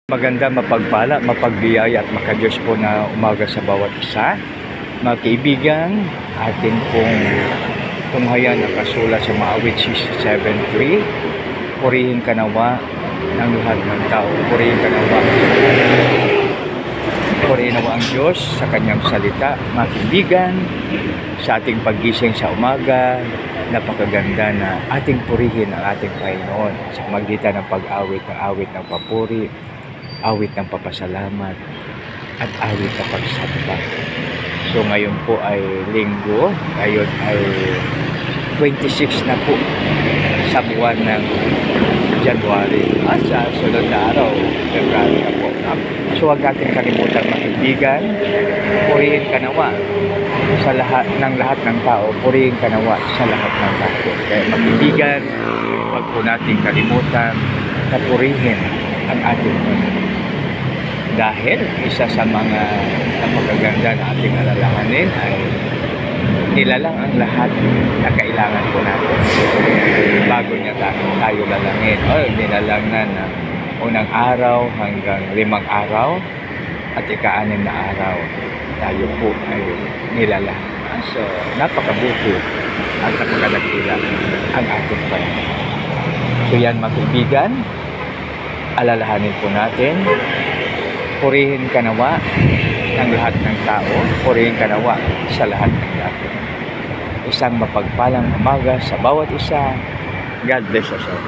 Maganda, mapagpala, mapagbiyaya at makadiyos po na umaga sa bawat isa. Mga kaibigan, atin pong tunghayan nakasulat sa Maawit 6:7-3. Purihin ka nawa ng lahat ng tao. Purihin ka nawa. Purihin nawa ang Diyos sa kanyang salita. Mga kaibigan, sa ating paggising sa umaga, napakaganda na ating purihin ang ating Panginoon sa magitan ng pag-awit, ng awit ng papuri, awit ng papasalamat at awit ng pagsamba. So ngayon po ay linggo, ngayon ay 26 na po sa buwan ng January at sa sunod na araw, February na po. So huwag natin kalimutan mga kaibigan, purihin ka nawa sa lahat ng tao, purihin ka nawa sa lahat ng tao. Kaya mga kaibigan, huwag po natin kalimutan na purihin ang ating Panginoon. Dahil isa sa mga napakaganda na ating alalahanin ay nilalang ang lahat na kailangan po natin bago niya tayo lalangin. O nilalang na unang araw hanggang 5 araw at ika-6 na araw tayo po ay nilalang. So napakabuti at napakadakila ang ating Panginoon. So yan mga kaibigan, alalahanin po natin, purihin ka nawa ng lahat ng tao, purihin ka nawa sa lahat ng tao. Isang mapagpalang umaga sa bawat isa. God bless us all.